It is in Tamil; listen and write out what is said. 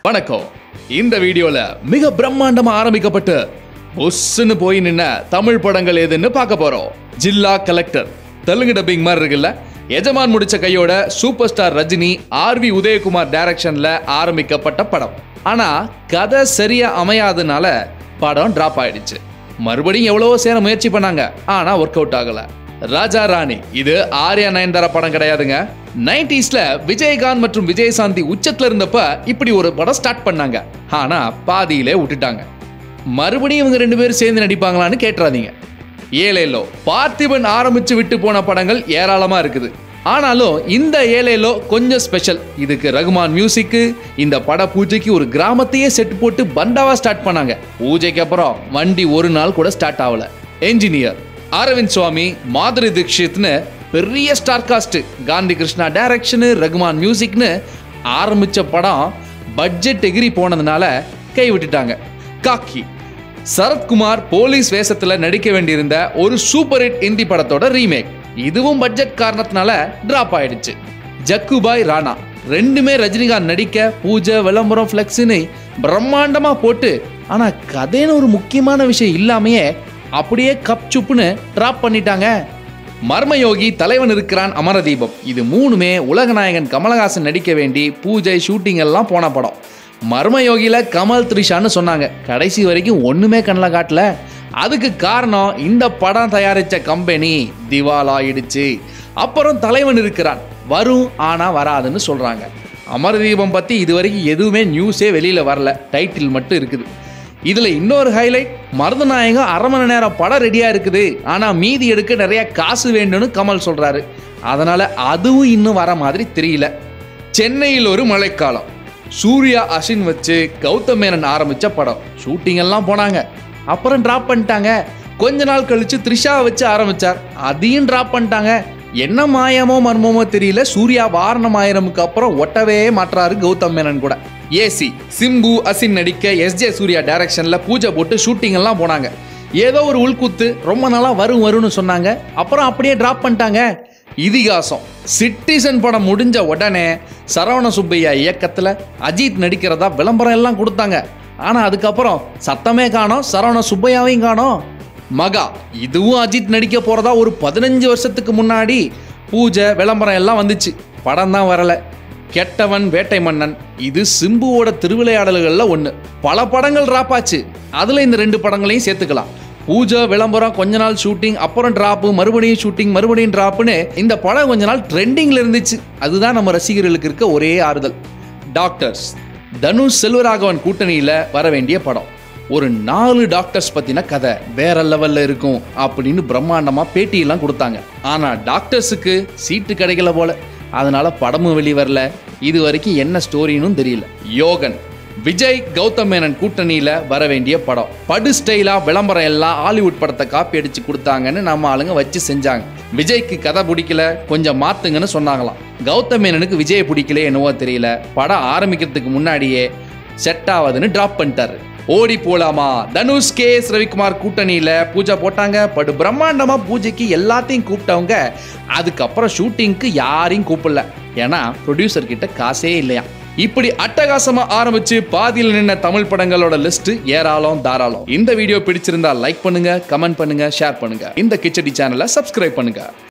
வணக்கம். இந்த வீடியோல மிக பிரம்மாண்டமா ஆரம்பிக்கப்பட்டு பொஸ்ஸுன்னு போய் நின்ன தமிழ் படங்கள் எதுன்னு பார்க்க போறோம். ஜில்லா கலெக்டர் தெலுங்கு டப்பிங் மாதிரி இருக்குல்ல. எஜமான் முடிச்ச கையோட சூப்பர் ஸ்டார் ரஜினி ஆர்வி உதயகுமார் டைரக்ஷன்ல ஆரம்பிக்கப்பட்ட படம். ஆனா கதை சரியா அமையாதனால படம் டிராப் ஆயிடுச்சு. மறுபடியும் எவ்வளவோ சேர முயற்சி பண்ணாங்க, ஆனா ஒர்க் அவுட் ஆகல. ராஜா ராணி இது ஆர்யா நயன்தாரா படம் கிடையாதுங்க. 90ஸ்ல விஜயகாந்த் மற்றும் விஜயசாந்தி உச்சத்துல இருந்தப்ப இப்படி ஒரு படம் ஸ்டார்ட் பண்ணாங்க. ஆனா பாதியிலே விட்டுட்டாங்க. மறுபடியும் இவங்க ரெண்டு பேரும் சேர்ந்து நடிப்பாங்களான்னு கேட்டுறாதீங்க. ஏலேலோ பார்த்திபன் ஆரம்பிச்சு விட்டு போன படங்கள் ஏராளமா இருக்குது. ஆனாலும் இந்த ஏலேலோ கொஞ்சம் ஸ்பெஷல். இதுக்கு ரகுமான் மியூசிக்கு. இந்த பட பூஜைக்கு ஒரு கிராமத்தையே செட் போட்டு பந்தாவா ஸ்டார்ட் பண்ணாங்க. பூஜைக்கு அப்புறம் வண்டி ஒரு நாள் கூட ஸ்டார்ட் ஆகல. என்ஜினியர் அரவிந்த் சுவாமி, மாதுரி தீக்ஷித்னு பெரிய ஸ்டார் காஸ்ட். காந்தி கிருஷ்ணா டைரக்ஷனு, ரகுமான் மியூசிக்னு ஆரம்பிச்ச படம் பட்ஜெட் எகிரி போனதுனால கை விட்டுட்டாங்க. காக்கி சரத்குமார் போலீஸ் வேஷத்துல நடிக்க வேண்டியிருந்த ஒரு சூப்பர் ஹிட் இந்தி படத்தோட ரீமேக். இதுவும் பட்ஜெட் காரணத்தினால டிராப் ஆயிடுச்சு. ஜக்குபாய் ராணா ரெண்டுமே ரஜினிகாந்த் நடிக்க பூஜை, விளம்பரம், ஃபிளெக்ஸ்னு பிரம்மாண்டமா போட்டு, ஆனா கதைன்னு ஒரு முக்கியமான விஷயம் இல்லாமையே அப்படியே கப் சுப்புன்னு டிராப் பண்ணிட்டாங்க. மர்மயோகி, தலைவன் இருக்கிறான், அமரதீபம் இது மூணுமே உலகநாயகன் கமலஹாசன் நடிக்க வேண்டி பூஜை ஷூட்டிங் எல்லாம் போன படம். மர்மயோகியில கமல், த்ரிஷான்னு சொன்னாங்க. கடைசி வரைக்கும் ஒண்ணுமே கண்ணில் காட்டல. அதுக்கு காரணம் இந்த படம் தயாரிச்ச கம்பெனி திவால் ஆயிடுச்சு. அப்புறம் தலைவன் இருக்கிறான் வரும், ஆனா வராதுன்னு சொல்றாங்க. அமரதீபம் பத்தி இதுவரைக்கும் எதுவுமே நியூஸே வெளியில வரல. டைட்டில் மட்டும் இருக்குது. இதுல இன்னொரு ஹைலைட், மருதநாயகம் அரை மணி நேரம் படம் ரெடியா இருக்குது, ஆனா மீதி எடுக்க நிறைய காசு வேண்டும்னு கமல் சொல்றாரு. அதனால அதுவும் இன்னும் வர மாதிரி தெரியல. சென்னையில் ஒரு மழைக்காலம் சூர்யா அசின் வச்சு கௌதம் மேனன் ஆரம்பிச்ச படம். ஷூட்டிங் எல்லாம் போனாங்க, அப்புறம் டிராப் பண்ணிட்டாங்க. கொஞ்ச நாள் கழிச்சு த்ரிஷா வச்சு ஆரம்பிச்சார், அதையும் டிராப் பண்ணிட்டாங்க. என்ன மாயமோ மர்மமோ தெரியல. சூர்யா வாரணம் ஆயிரமுக்கு அப்புறம் ஒட்டவே மாற்றாரு கௌதம் மேனன் கூட. ஏசி சிம்பு அசின் நடிக்க எஸ்ஜே சூர்யா டைரக்ஷன்ல பூஜை போட்டு ஷூட்டிங் எல்லாம் போனாங்க. ஏதோ ஒரு உள்குத்து, ரொம்ப நாளா வரும்னு சொன்னாங்க, அப்புறம் அப்படியே டிராப் பண்ணிட்டாங்க. இதிகாசம் சிட்டிசன் படம் முடிஞ்ச உடனே சரவண சுப்பையா இயக்கத்துல அஜித் நடிக்கிறதா விளம்பரம் எல்லாம் கொடுத்தாங்க. ஆனா அதுக்கப்புறம் சத்தமே காணோம், சரவண சுப்பையாவையும் காணோம். மகா இதுவும் அஜித் நடிக்க போறதா ஒரு 15 வருஷத்துக்கு முன்னாடி பூஜை விளம்பரம் எல்லாம் வந்துச்சு, படம் தான் வரல. கெட்டவன், வேட்டை மன்னன் இது சிம்புவோட திருவிளையாடல்கள்ல ஒண்ணு. பல படங்கள் டிராப் ஆச்சு. அதுல இந்த 2 படங்களையும் சேர்த்துக்கலாம். பூஜை, விளம்பரம், கொஞ்ச நாள் ஷூட்டிங், அப்புறம் டிராப், மறுபடியும் ஷூட்டிங், மறுபடியும் டிராப்னு இந்த படம் கொஞ்ச நாள் ட்ரெண்டிங்ல இருந்துச்சு. அதுதான் நம்ம ரசிகர்களுக்கு இருக்க ஒரே ஆறுதல். டாக்டர்ஸ் தனுஷ் செல்வராகவன் கூட்டணியில வர வேண்டிய படம். ஒரு 4 டாக்டர்ஸ் பத்தின கதை வேற லெவல்ல இருக்கும் அப்படின்னு பிரம்மாண்டமா பேட்டியெல்லாம் கொடுத்தாங்க. ஆனா டாக்டர்ஸுக்கு சீட்டு கிடைக்கல போல, அதனால படமும் வெளி வரல. இது வரைக்கும் என்ன ஸ்டோரின்னு தெரியல. யோகன் விஜய் கௌதம் மேனன் கூட்டணியில வர வேண்டிய படம். படு ஸ்டைலா விளம்பரம் எல்லாம் ஹாலிவுட் படத்தை காப்பி அடிச்சு கொடுத்தாங்கன்னு நம்ம ஆளுங்க வச்சு செஞ்சாங்க. விஜய்க்கு கதை பிடிக்கல, கொஞ்சம் மாத்துங்கன்னு சொன்னாங்களாம். கௌதம் மேனனுக்கு விஜய் பிடிக்கல என்னவோ தெரியல, படம் ஆரம்பிக்கிறதுக்கு முன்னாடியே செட் ஆகாதுன்னு டிராப் பண்ணிட்டாரு. ஓடி போலாமா தனுஷ் கேஎஸ் ரவிக்குமார் கூட்டணியில பூஜை போட்டாங்க. படு பிரம்மாண்டமா பூஜைக்கு எல்லாத்தையும் கூப்பிட்டவங்க அதுக்கப்புறம் ஷூட்டிங்க்கு யாரையும் கூப்பிடல. ஏன்னா ப்ரொடியூசர் கிட்ட காசே இல்லையா. இப்படி அட்டகாசமா ஆரம்பிச்சு பாதியில் நின்ன தமிழ் படங்களோட லிஸ்ட் ஏராளம் தாராளம். இந்த வீடியோ பிடிச்சிருந்தா லைக் பண்ணுங்க, கமெண்ட் பண்ணுங்க, ஷேர் பண்ணுங்க. இந்த கிச்சடி சேனலை சப்ஸ்கிரைப் பண்ணுங்க.